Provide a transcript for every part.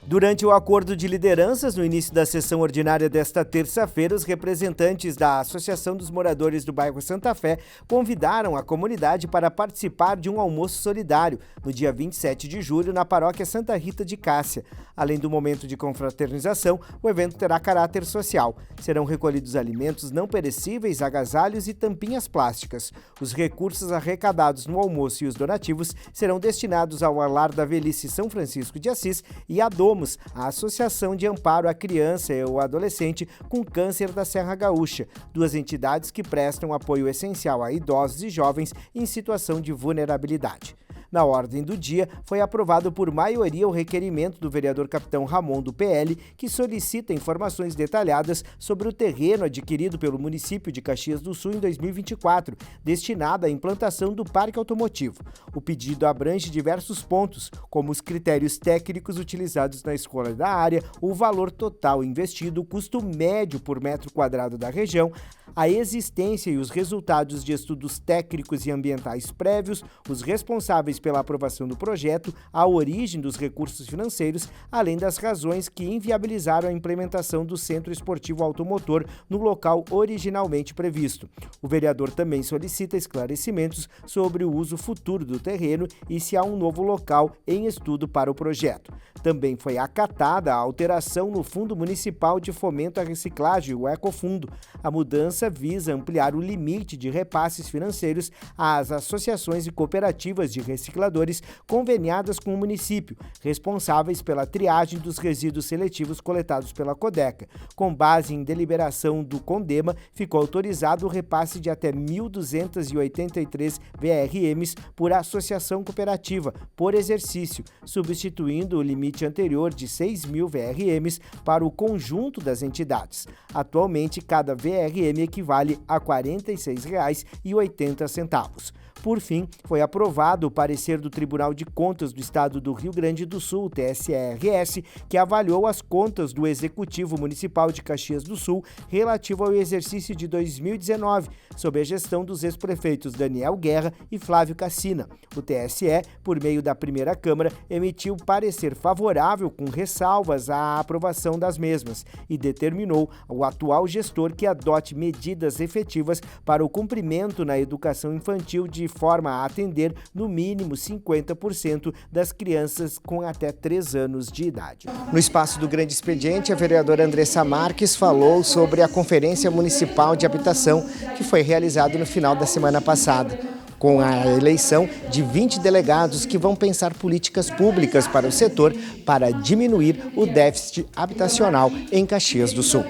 Durante o acordo de lideranças, no início da sessão ordinária desta terça-feira, os representantes da Associação dos Moradores do Bairro Santa Fé convidaram a comunidade para participar de um almoço solidário no dia 27 de julho na paróquia Santa Rita de Cássia. Além do momento de confraternização, o evento terá caráter social. Serão recolhidos alimentos não perecíveis, agasalhos e tampinhas plásticas. Os recursos arrecadados no almoço e os donativos serão destinados ao Lar da Velhice São Francisco de Assis e à Domus, a Associação de Amparo à Criança e ao Adolescente com Câncer da Serra Gaúcha, duas entidades que prestam apoio essencial a idosos e jovens em situação de vulnerabilidade. Na ordem do dia, foi aprovado por maioria o requerimento do vereador Capitão Ramon do PL, que solicita informações detalhadas sobre o terreno adquirido pelo município de Caxias do Sul em 2024, destinado à implantação do parque automotivo. O pedido abrange diversos pontos, como os critérios técnicos utilizados na escolha da área, o valor total investido, o custo médio por metro quadrado da região, a existência e os resultados de estudos técnicos e ambientais prévios, os responsáveis pela aprovação do projeto, a origem dos recursos financeiros, além das razões que inviabilizaram a implementação do Centro Esportivo Automotor no local originalmente previsto. O vereador também solicita esclarecimentos sobre o uso futuro do terreno e se há um novo local em estudo para o projeto. Também foi acatada a alteração no Fundo Municipal de Fomento à Reciclagem, o Ecofundo. A mudança visa ampliar o limite de repasses financeiros às associações e cooperativas de recicladores conveniadas com o município, responsáveis pela triagem dos resíduos seletivos coletados pela Codeca. Com base em deliberação do CONDEMA, ficou autorizado o repasse de até 1.283 VRMs por associação cooperativa, por exercício, substituindo o limite anterior de 6.000 VRMs para o conjunto das entidades. Atualmente, cada VRM equivale a R$ 46,80. Por fim, foi aprovado o parecer do Tribunal de Contas do Estado do Rio Grande do Sul, TSE-RS, que avaliou as contas do Executivo Municipal de Caxias do Sul relativo ao exercício de 2019, sob a gestão dos ex-prefeitos Daniel Guerra e Flávio Cassina. O TSE, por meio da primeira Câmara, emitiu parecer favorável com ressalvas à aprovação das mesmas e determinou ao atual gestor que adote medidas efetivas para o cumprimento na educação infantil de forma a atender no mínimo 50% das crianças com até 3 anos de idade. No espaço do Grande Expediente, a vereadora Andressa Marques falou sobre a Conferência Municipal de Habitação que foi realizada no final da semana passada, com a eleição de 20 delegados que vão pensar políticas públicas para o setor para diminuir o déficit habitacional em Caxias do Sul.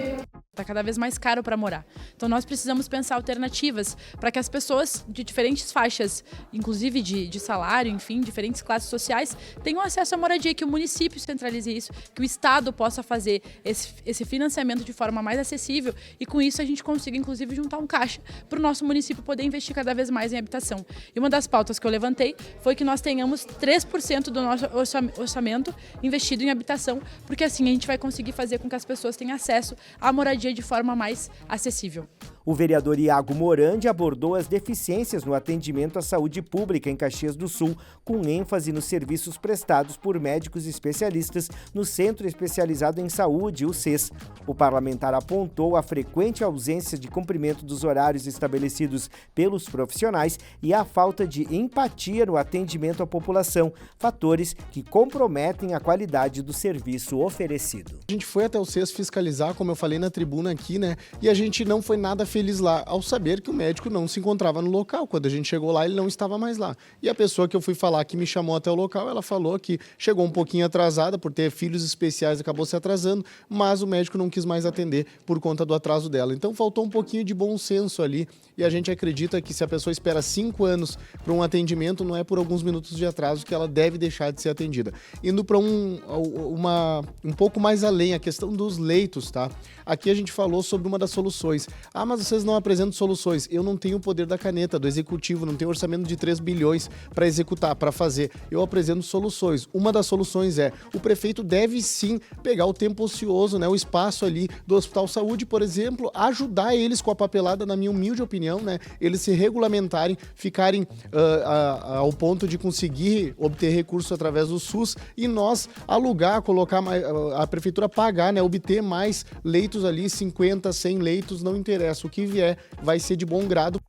Está cada vez mais caro para morar. Então nós precisamos pensar alternativas para que as pessoas de diferentes faixas, inclusive de salário, enfim, diferentes classes sociais, tenham acesso à moradia, que o município centralize isso, que o Estado possa fazer esse financiamento de forma mais acessível e com isso a gente consiga, inclusive, juntar um caixa para o nosso município poder investir cada vez mais em habitação. E uma das pautas que eu levantei foi que nós tenhamos 3% do nosso orçamento investido em habitação, porque assim a gente vai conseguir fazer com que as pessoas tenham acesso à moradia de forma mais acessível. O vereador Iago Morandi abordou as deficiências no atendimento à saúde pública em Caxias do Sul, com ênfase nos serviços prestados por médicos especialistas no Centro Especializado em Saúde, o CES. O parlamentar apontou a frequente ausência de cumprimento dos horários estabelecidos pelos profissionais e a falta de empatia no atendimento à população, fatores que comprometem a qualidade do serviço oferecido. A gente foi até o CES fiscalizar, como eu falei na tribuna aqui, né? E a gente não foi nada feliz lá, ao saber que o médico não se encontrava no local. Quando a gente chegou lá, ele não estava mais lá. E a pessoa que eu fui falar que me chamou até o local, ela falou que chegou um pouquinho atrasada, por ter filhos especiais, acabou se atrasando, mas o médico não quis mais atender por conta do atraso dela. Então faltou um pouquinho de bom senso ali, e a gente acredita que se a pessoa espera 5 anos para um atendimento, não é por alguns minutos de atraso que ela deve deixar de ser atendida. Indo para um pouco mais além, a questão dos leitos, tá? Aqui a gente falou sobre uma das soluções. Ah, mas vocês não apresentam soluções. Eu não tenho o poder da caneta, do executivo, não tenho orçamento de 3 bilhões para executar, para fazer. Eu apresento soluções. Uma das soluções é, o prefeito deve sim pegar o tempo ocioso, né, o espaço ali do Hospital Saúde, por exemplo, ajudar eles com a papelada, na minha humilde opinião, né, eles se regulamentarem, ficarem ao ponto de conseguir obter recursos através do SUS e nós alugar, colocar a prefeitura pagar, né, obter mais leitos ali, 50, 100 leitos, não interessa, o que vier vai ser de bom grado.